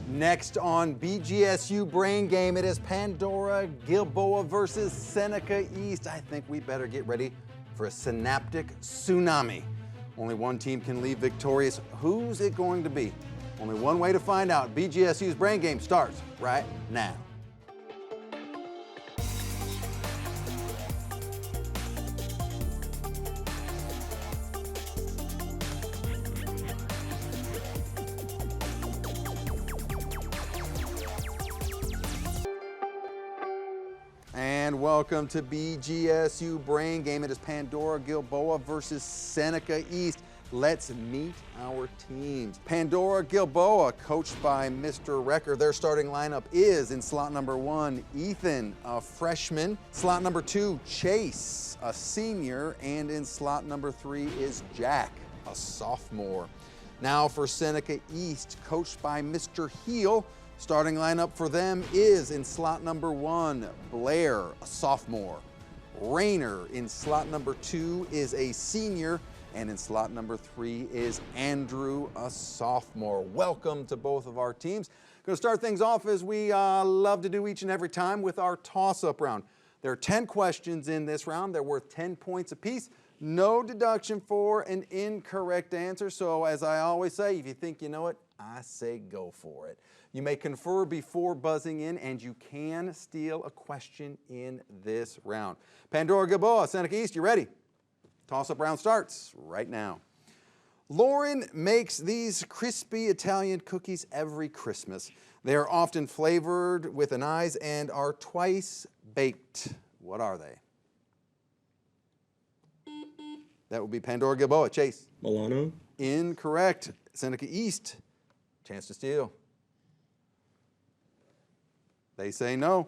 Next on BGSU Brain Game, it is Pandora-Gilboa versus Seneca East. I think we better get ready for a synaptic tsunami. Only one team can leave victorious. Who's it going to be? Only one way to find out. BGSU's Brain Game starts right now. And welcome to BGSU Brain Game. It is Pandora-Gilboa versus Seneca East. Let's meet our teams. Pandora-Gilboa, coached by Mr. Recker. Their starting lineup is in slot number 1, Ethan, a freshman. Slot number 2, Chase, a senior. And in slot number 3 is Jack, a sophomore. Now for Seneca East, coached by Mr. Heel. Starting lineup for them is in slot number 1, Blair, a sophomore. Rayner in slot number 2 is a senior, and in slot number 3 is Andrew, a sophomore. Welcome to both of our teams. Going to start things off as we love to do each and every time with our toss-up round. There are 10 questions in this round. They're worth 10 points apiece. No deduction for an incorrect answer. So as I always say, if you think you know it, I say go for it. You may confer before buzzing in, and you can steal a question in this round. Pandora-Gilboa, Seneca East, you ready? Toss-up round starts right now. Lauren makes these crispy Italian cookies every Christmas. They are often flavored with anise and are twice baked. What are they? That would be Pandora-Gilboa. Chase. Milano. Incorrect. Seneca East, chance to steal. They say no.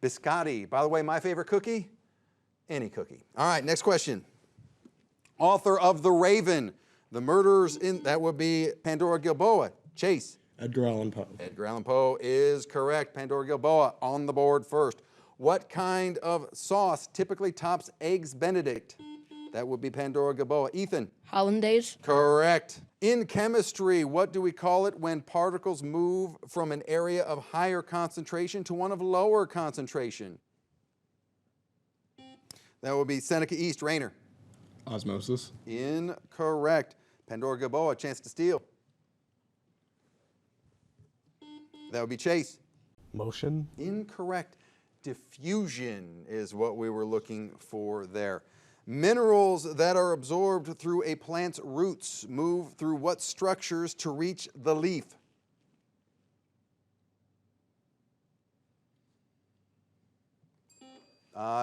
Biscotti. By the way, my favorite cookie? Any cookie. All right, next question. Author of The Raven. The murderers in, that would be Pandora-Gilboa. Chase. Edgar Allan Poe. Edgar Allan Poe is correct. Pandora-Gilboa on the board first. What kind of sauce typically tops Eggs Benedict? That would be Pandora-Gilboa. Ethan. Hollandaise. Correct. In chemistry, what do we call it when particles move from an area of higher concentration to one of lower concentration? That would be Seneca East. Rayner. Osmosis. Incorrect. Pandora-Gilboa, chance to steal. That would be Chase. Motion. Incorrect. Diffusion is what we were looking for there. Minerals that are absorbed through a plant's roots move through what structures to reach the leaf?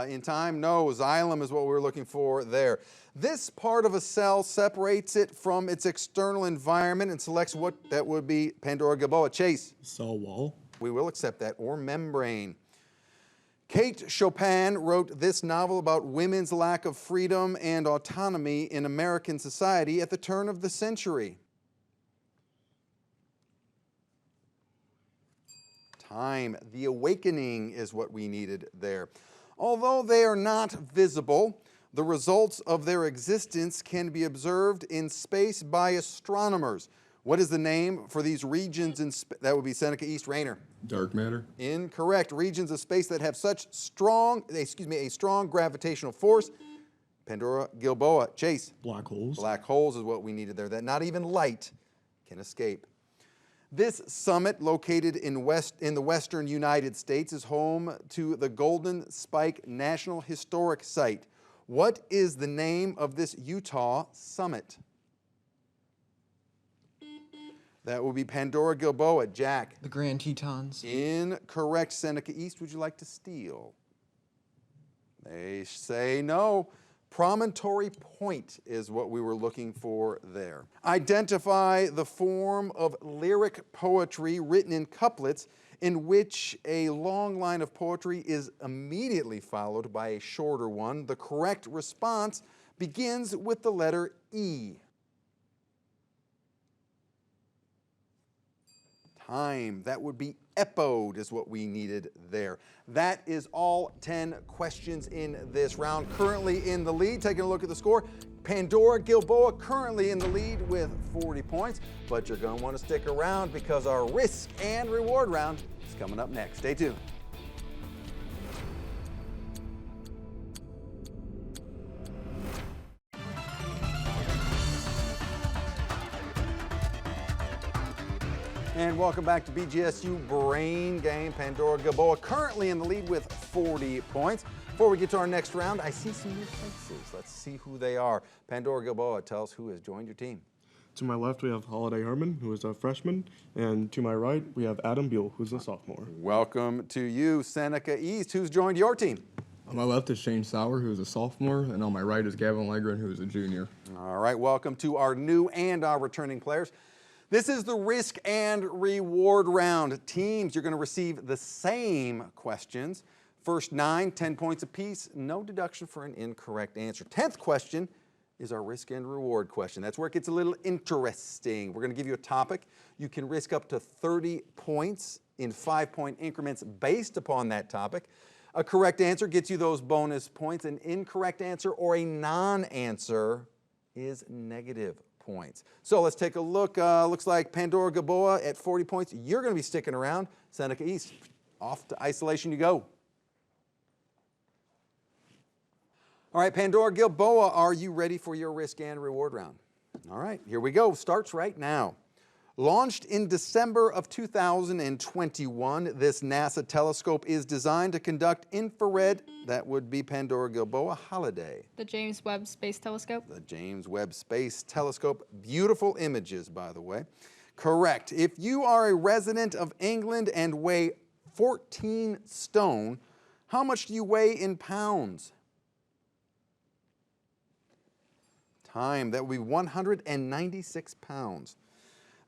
In time, no. Xylem is what we're looking for there. This part of a cell separates it from its external environment and selects what that would be Pandora-Gilboa. Chase. Cell wall. We will accept that. Or membrane. Kate Chopin wrote this novel about women's lack of freedom and autonomy in American society at the turn of the century. Time. The Awakening is what we needed there. Although they are not visible, the results of their existence can be observed in space by astronomers. What is the name for these regions in space? That would be Seneca East. Rayner. Dark matter. Incorrect. Regions of space that have such a strong gravitational force. Pandora-Gilboa. Chase. Black holes. Black holes is what we needed there, that not even light can escape. This summit, located in the western United States, is home to the Golden Spike National Historic Site. What is the name of this Utah summit? That will be Pandora-Gilboa. Jack. The Grand Tetons. Incorrect. Seneca East, would you like to steal? They say no. Promontory Point is what we were looking for there. Identify the form of lyric poetry written in couplets in which a long line of poetry is immediately followed by a shorter one. The correct response begins with the letter E. Time. That would be epode is what we needed there. That is all 10 questions in this round. Currently in the lead, taking a look at the score, Pandora-Gilboa currently in the lead with 40 points, but you're going to want to stick around because our risk and reward round is coming up next. Stay tuned. And welcome back to BGSU Brain Game. Pandora-Gilboa currently in the lead with 40 points. Before we get to our next round, I see some new faces. Let's see who they are. Pandora-Gilboa, tell us who has joined your team. To my left, we have Holiday Herman, who is a freshman, and to my right, we have Adam Buell, who's a sophomore. Welcome to you, Seneca East. Who's joined your team? On my left is Shane Sauer, who is a sophomore, and on my right is Gavin Legren, who is a junior. All right, welcome to our new and our returning players. This is the risk and reward round. Teams, you're going to receive the same questions. First 9, 10 points apiece, no deduction for an incorrect answer. 10th question is our risk and reward question. That's where it gets a little interesting. We're going to give you a topic. You can risk up to 30 points in 5-point increments based upon that topic. A correct answer gets you those bonus points. An incorrect answer or a non-answer is negative points. So let's take a look. Looks like Pandora-Gilboa at 40 points. You're going to be sticking around. Seneca East, off to isolation you go. All right, Pandora-Gilboa, are you ready for your risk and reward round? All right, here we go. Starts right now. Launched in December of 2021, this NASA telescope is designed to conduct infrared, that would be Pandora-Gilboa, Holiday. The James Webb Space Telescope. The James Webb Space Telescope. Beautiful images, by the way. Correct. If you are a resident of England and weigh 14 stone, how much do you weigh in pounds? Time, that would be 196 pounds.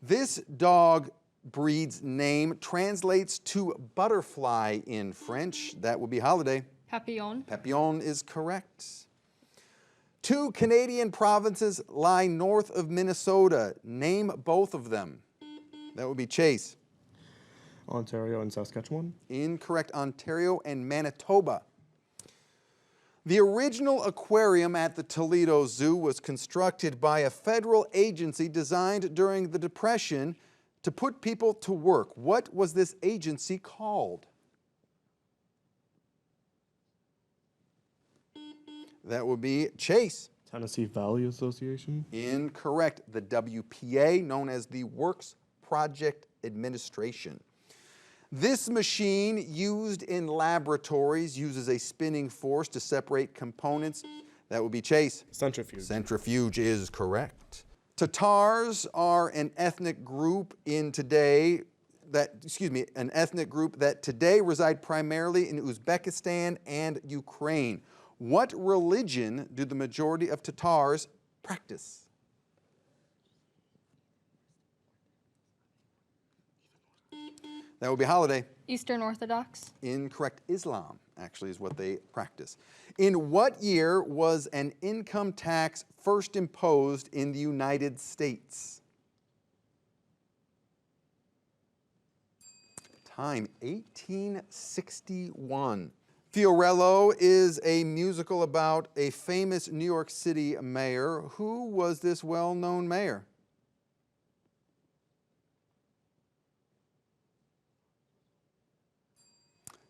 This dog breed's name translates to butterfly in French. That would be Holiday. Papillon. Papillon is correct. 2 Canadian provinces lie north of Minnesota. Name both of them. That would be Chase. Ontario and Saskatchewan. Incorrect. Ontario and Manitoba. The original aquarium at the Toledo Zoo was constructed by a federal agency designed during the Depression to put people to work. What was this agency called? That would be Chase. Tennessee Valley Association. Incorrect. The WPA, known as the Works Project Administration. This machine used in laboratories uses a spinning force to separate components. That would be Chase. Centrifuge. Centrifuge is correct. Tatars are an ethnic group an ethnic group that today reside primarily in Uzbekistan and Ukraine. What religion do the majority of Tatars practice? That would be Holiday. Eastern Orthodox. Incorrect. Islam, actually, is what they practice. In what year was an income tax first imposed in the United States? Time, 1861. Fiorello is a musical about a famous New York City mayor. Who was this well-known mayor?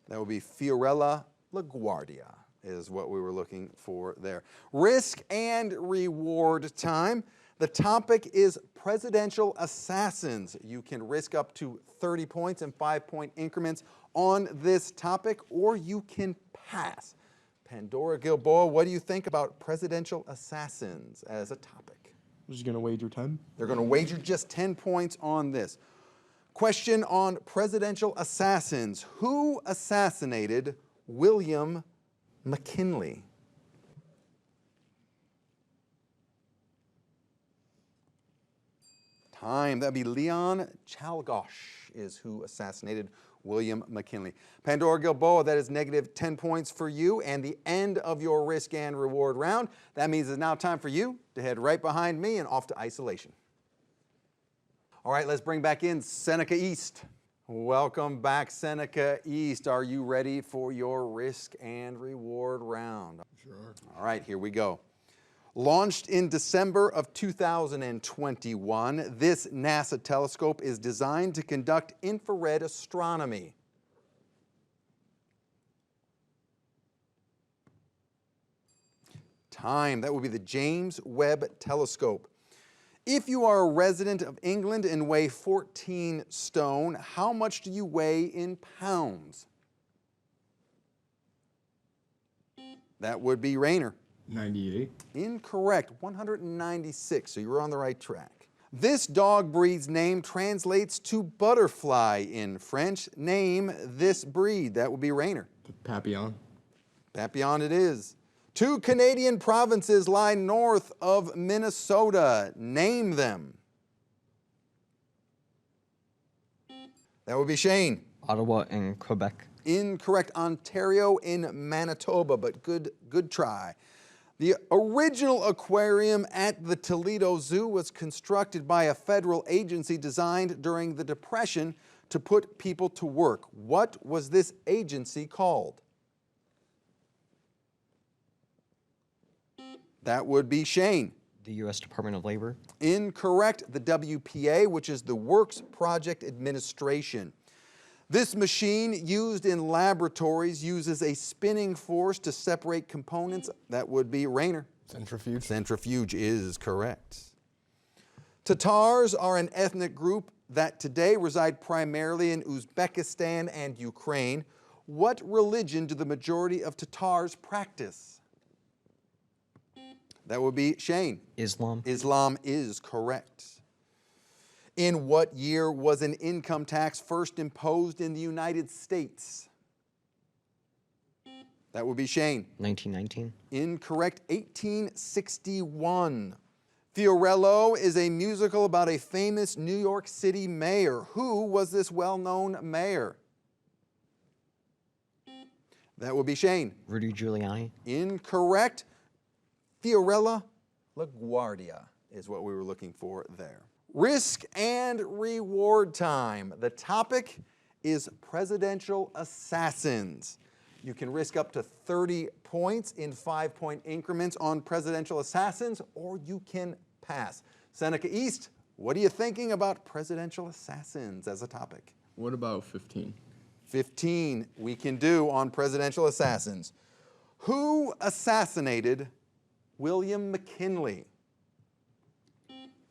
That would be Fiorella LaGuardia is what we were looking for there. Risk and reward time. The topic is presidential assassins. You can risk up to 30 points in 5-point increments on this topic, or you can pass. Pandora-Gilboa, what do you think about presidential assassins as a topic? I'm just going to wager 10. They're going to wager just 10 points on this. Question on presidential assassins. Who assassinated William McKinley? Time, that'd be Leon Czolgosz is who assassinated William McKinley. Pandora-Gilboa, that is negative 10 points for you and the end of your risk and reward round. That means it's now time for you to head right behind me and off to isolation. All right, let's bring back in Seneca East. Welcome back, Seneca East. Are you ready for your risk and reward round? Sure. All right, here we go. Launched in December of 2021, this NASA telescope is designed to conduct infrared astronomy. Time, that would be the James Webb Telescope. If you are a resident of England and weigh 14 stone, how much do you weigh in pounds? That would be Rayner. 98. Incorrect, 196, so you were on the right track. This dog breed's name translates to butterfly in French. Name this breed. That would be Rayner. The Papillon. Papillon it is. 2 Canadian provinces lie north of Minnesota. Name them. That would be Shane. Ottawa and Quebec. Incorrect. Ontario in Manitoba, but good try. The original aquarium at the Toledo Zoo was constructed by a federal agency designed during the Depression to put people to work. What was this agency called? That would be Shane. The U.S. Department of Labor. Incorrect. The WPA, which is the Works Project Administration. This machine used in laboratories uses a spinning force to separate components. That would be Rayner. Centrifuge. Centrifuge is correct. Tatars are an ethnic group that today reside primarily in Uzbekistan and Ukraine. What religion do the majority of Tatars practice? That would be Shane. Islam. Islam is correct. In what year was an income tax first imposed in the United States? That would be Shane. 1919. Incorrect, 1861. Fiorello is a musical about a famous New York City mayor. Who was this well-known mayor? That would be Shane. Rudy Giuliani. Incorrect. Fiorella LaGuardia is what we were looking for there. Risk and reward time. The topic is presidential assassins. You can risk up to 30 points in 5-point increments on presidential assassins, or you can pass. Seneca East, what are you thinking about presidential assassins as a topic? What about 15? 15 we can do on presidential assassins. Who assassinated William McKinley?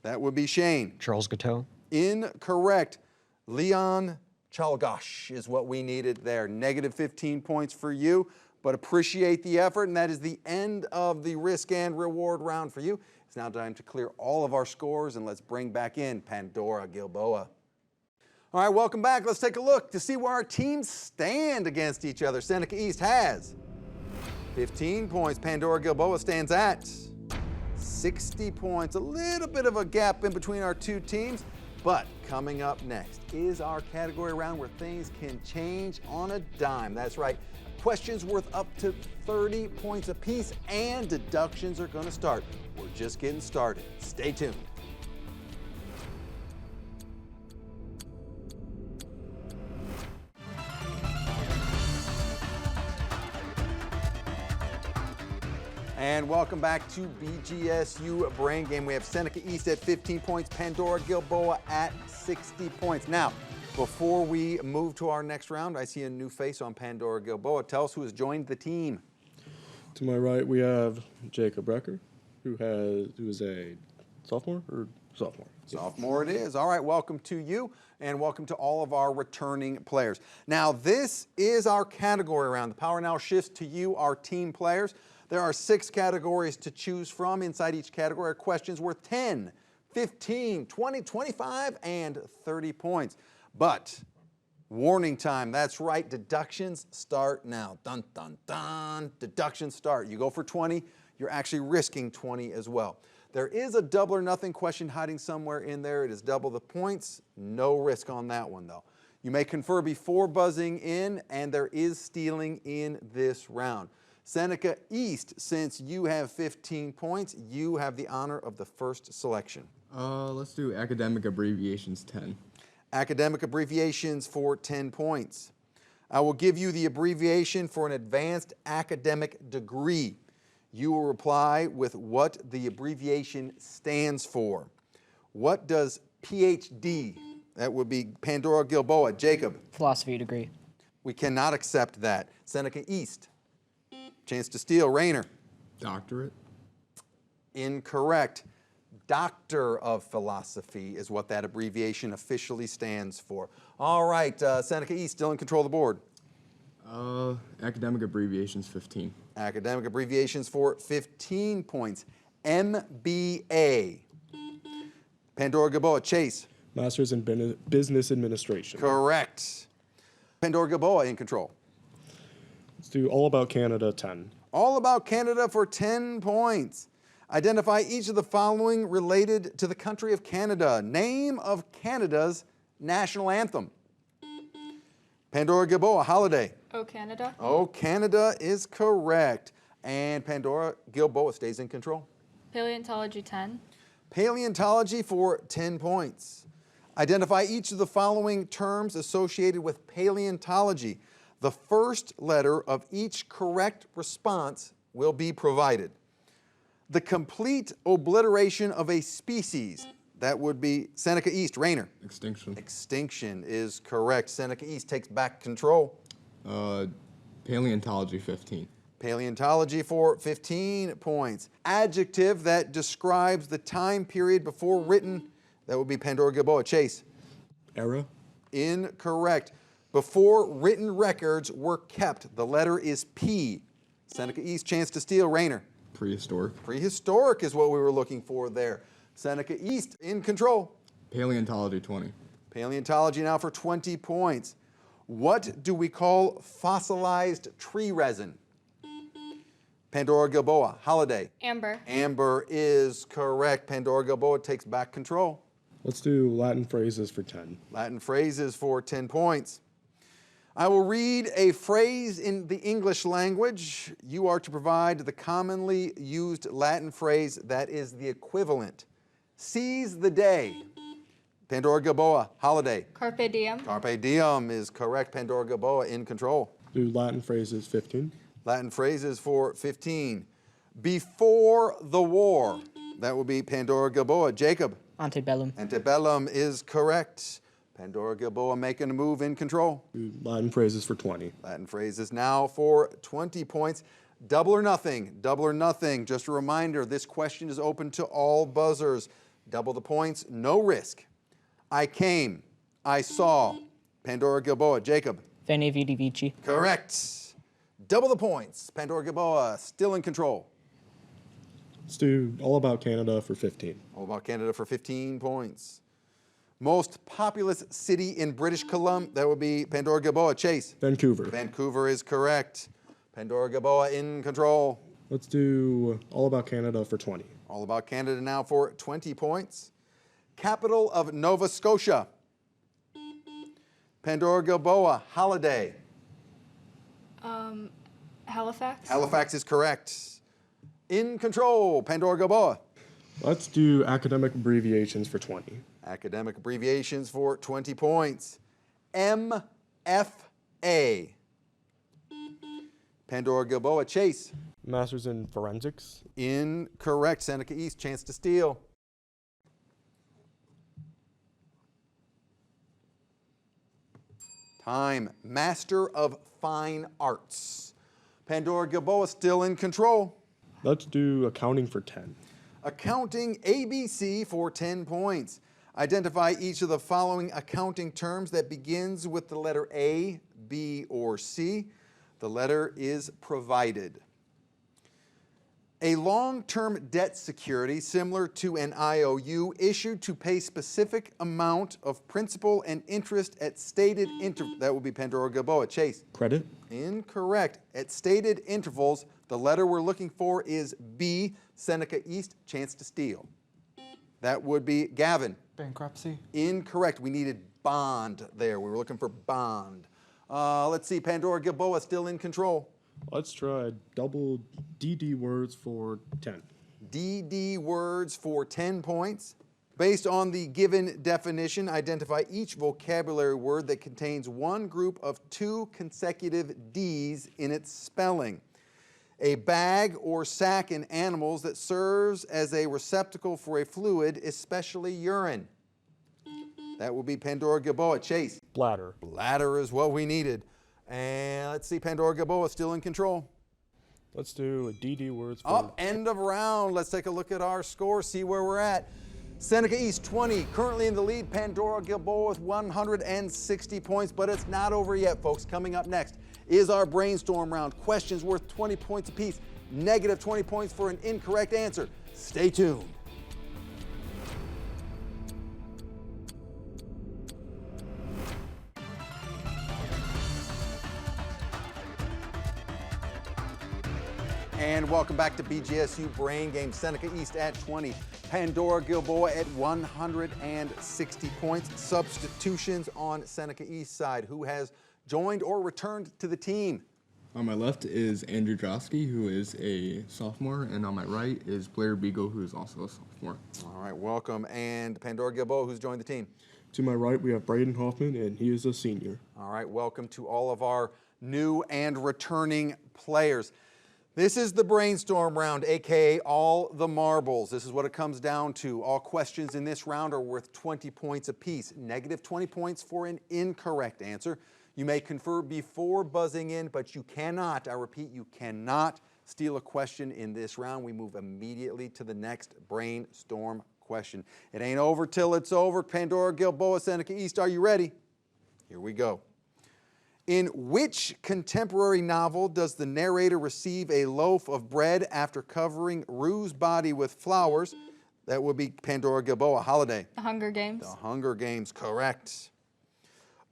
That would be Shane. Charles Guiteau. Incorrect. Leon Czolgosz is what we needed there. Negative 15 points for you, but appreciate the effort, and that is the end of the risk and reward round for you. It's now time to clear all of our scores, and let's bring back in Pandora-Gilboa. All right, welcome back. Let's take a look to see where our teams stand against each other. Seneca East has 15 points. Pandora-Gilboa stands at 60 points. A little bit of a gap in between our two teams, but coming up next is our category round where things can change on a dime. That's right. Questions worth up to 30 points apiece, and deductions are going to start. We're just getting started. Stay tuned. And welcome back to BGSU Brain Game. We have Seneca East at 15 points, Pandora-Gilboa at 60 points. Now, before we move to our next round, I see a new face on Pandora-Gilboa. Tell us who has joined the team. To my right, we have Jacob Brecker, who is a sophomore or sophomore. Sophomore it is. All right, welcome to you, and welcome to all of our returning players. Now, this is our category round. The power now shifts to you, our team players. There are 6 categories to choose from. Inside each category are questions worth 10, 15, 20, 25, and 30 points. But warning time, that's right, deductions start now. Dun, dun, dun, deductions start. You go for 20, you're actually risking 20 as well. There is a double or nothing question hiding somewhere in there. It is double the points, no risk on that one though. You may confer before buzzing in, and there is stealing in this round. Seneca East, since you have 15 points, you have the honor of the first selection. Let's do academic abbreviations 10. Academic abbreviations for 10 points. I will give you the abbreviation for an advanced academic degree. You will reply with what the abbreviation stands for. What does PhD, that would be Pandora-Gilboa, Jacob? Philosophy degree. We cannot accept that. Seneca East, chance to steal, Rayner. Doctorate. Incorrect. Doctor of Philosophy is what that abbreviation officially stands for. All right, Seneca East still in control of the board. Academic abbreviations 15. Academic abbreviations for 15 points. MBA. Pandora-Gilboa, Chase. Masters in Business Administration. Correct. Pandora-Gilboa in control. Let's do All About Canada 10. All About Canada for 10 points. Identify each of the following related to the country of Canada. Name of Canada's national anthem. Pandora-Gilboa, holiday. O Canada. Oh, Canada is correct. And Pandora-Gilboa stays in control. Paleontology 10. Paleontology for 10 points. Identify each of the following terms associated with paleontology. The first letter of each correct response will be provided. The complete obliteration of a species, that would be Seneca East, Rayner. Extinction. Extinction is correct. Seneca East takes back control. Paleontology 15. Paleontology for 15 points. Adjective that describes the time period before written, that would be Pandora-Gilboa, Chase. Era. Incorrect. Before written records were kept, the letter is P. Seneca East, chance to steal, Rayner. Prehistoric. Prehistoric is what we were looking for there. Seneca East in control. Paleontology 20. Paleontology now for 20 points. What do we call fossilized tree resin? Pandora-Gilboa, holiday. Amber. Amber is correct. Pandora-Gilboa takes back control. Let's do Latin phrases for 10. Latin phrases for 10 points. I will read a phrase in the English language. You are to provide the commonly used Latin phrase that is the equivalent. Seize the day. Pandora-Gilboa, holiday. Carpe diem. Carpe diem is correct. Pandora-Gilboa in control. Do Latin phrases 15. Latin phrases for 15. Before the war. That will be Pandora-Gilboa. Jacob. Antebellum. Antebellum is correct. Pandora-Gilboa making a move in control. Do Latin phrases for 20. Latin phrases now for 20 points. Double or nothing, double or nothing. Just a reminder, this question is open to all buzzers. Double the points, no risk. I came, I saw. Pandora-Gilboa, Jacob. Veni vidi vici. Correct. Double the points. Pandora-Gilboa still in control. Let's do All About Canada for 15. All About Canada for 15 points. Most populous city in British Columbia, that would be Pandora-Gilboa, Chase. Vancouver. Vancouver is correct. Pandora-Gilboa in control. Let's do All About Canada for 20. All About Canada now for 20 points. Capital of Nova Scotia. Pandora-Gilboa, holiday. Halifax. Halifax is correct. In control, Pandora-Gilboa. Let's do academic abbreviations for 20. Academic abbreviations for 20 points. MFA. Pandora-Gilboa, Chase. Masters in Forensics. Incorrect. Seneca East, chance to steal. Time. Master of Fine Arts. Pandora-Gilboa still in control. Let's do accounting for 10. Accounting ABC for 10 points. Identify each of the following accounting terms that begins with the letter A, B, or C. The letter is provided. A long-term debt security similar to an IOU issued to pay specific amount of principal and interest at stated intervals. That would be Pandora-Gilboa. Chase. Credit. Incorrect. At stated intervals, the letter we're looking for is B. Seneca East, chance to steal. That would be Gavin. Bankruptcy. Incorrect. We needed bond there. We were looking for bond. Let's see. Pandora-Gilboa still in control. Let's try double DD words for 10. DD words for 10 points. Based on the given definition, identify each vocabulary word that contains one group of two consecutive Ds in its spelling. A bag or sac in animals that serves as a receptacle for a fluid, especially urine. That will be Pandora-Gilboa. Chase. Bladder. Bladder is what we needed. And let's see, Pandora-Gilboa still in control. Let's do a DD words for Up, end of round. Let's take a look at our score, see where we're at. Seneca East 20, currently in the lead. Pandora-Gilboa with 160 points, but it's not over yet, folks. Coming up next is our brainstorm round. Questions worth 20 points apiece, negative 20 points for an incorrect answer. Stay tuned. And welcome back to BGSU Brain Game. Seneca East at 20, Pandora-Gilboa at 160 points. Substitutions on Seneca East side. Who has joined or returned to the team? On my left is Andrew Drosky, who is a sophomore, and on my right is Blair Beagle, who is also a sophomore. All right, welcome. And Pandora-Gilboa, who's joined the team? To my right, we have Braden Hoffman, and he is a senior. All right, welcome to all of our new and returning players. This is the brainstorm round, AKA all the marbles. This is what it comes down to. All questions in this round are worth 20 points apiece. Negative 20 points for an incorrect answer. You may confer before buzzing in, but you cannot, I repeat, you cannot steal a question in this round. We move immediately to the next brainstorm question. It ain't over till it's over. Pandora-Gilboa, Seneca East, are you ready? Here we go. In which contemporary novel does the narrator receive a loaf of bread after covering Rue's body with flowers? That would be Pandora-Gilboa. Holiday. The Hunger Games. The Hunger Games, correct.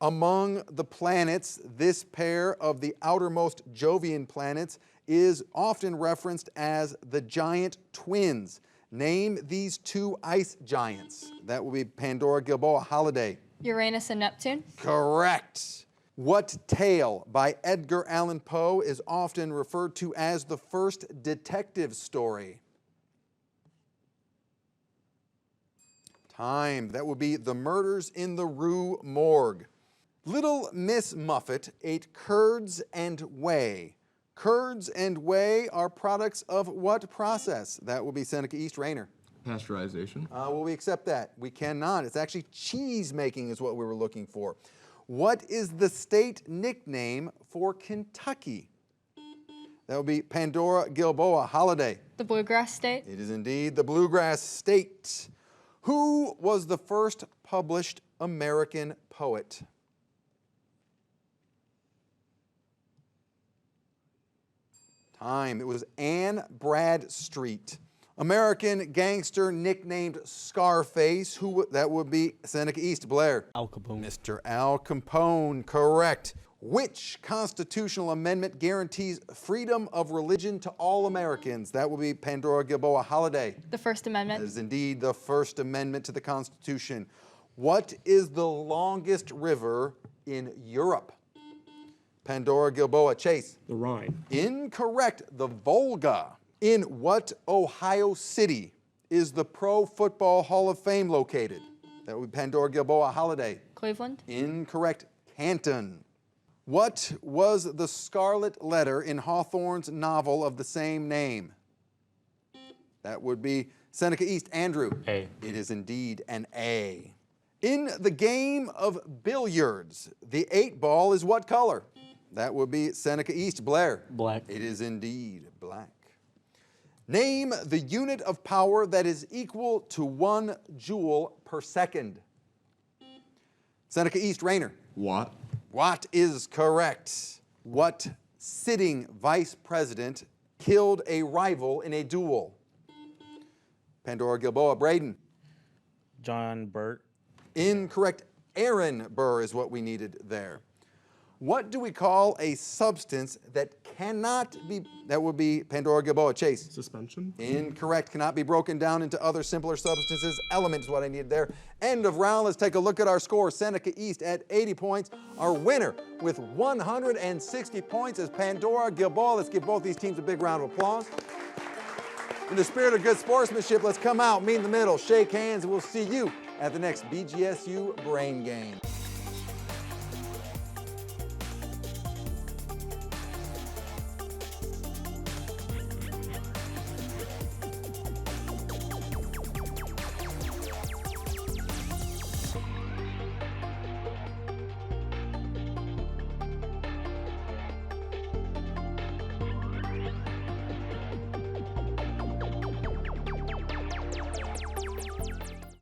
Among the planets, this pair of the outermost Jovian planets is often referenced as the giant twins. Name these two ice giants. That will be Pandora-Gilboa. Holiday. Uranus and Neptune. Correct. What tale by Edgar Allan Poe is often referred to as the first detective story? Time. That would be The Murders in the Rue Morgue. Little Miss Muffet ate curds and whey. Curds and whey are products of what process? That will be Seneca East. Rayner. Pasteurization. Will we accept that? We cannot. It's actually cheese making is what we were looking for. What is the state nickname for Kentucky? That would be Pandora-Gilboa. Holiday. The Bluegrass State. It is indeed the Bluegrass State. Who was the first published American poet? Time. It was Anne Bradstreet. American gangster nicknamed Scarface. That would be Seneca East. Blair. Al Capone. Mr. Al Capone, correct. Which constitutional amendment guarantees freedom of religion to all Americans? That will be Pandora-Gilboa. Holiday. The First Amendment. That is indeed the First Amendment to the Constitution. What is the longest river in Europe? Pandora-Gilboa. Chase. The Rhine. Incorrect. The Volga. In what Ohio city is the Pro Football Hall of Fame located? That would be Pandora-Gilboa. Holiday. Cleveland. Incorrect. Canton. What was the scarlet letter in Hawthorne's novel of the same name? That would be Seneca East. Andrew. A. It is indeed an A. In the game of billiards, the 8-ball is what color? That would be Seneca East. Blair. Black. It is indeed black. Name the unit of power that is equal to 1 joule per second. Seneca East. Rayner. Watt. Watt is correct. What sitting vice president killed a rival in a duel? Pandora-Gilboa. Braden. John Burt. Incorrect. Aaron Burr is what we needed there. What do we call a substance that cannot be, that would be Pandora-Gilboa. Chase. Suspension. Incorrect. Cannot be broken down into other simpler substances. Element is what I needed there. End of round. Let's take a look at our score. Seneca East at 80 points. Our winner with 160 points is Pandora-Gilboa. Let's give both these teams a big round of applause. In the spirit of good sportsmanship, let's come out, meet in the middle, shake hands, and we'll see you at the next BGSU Brain Game.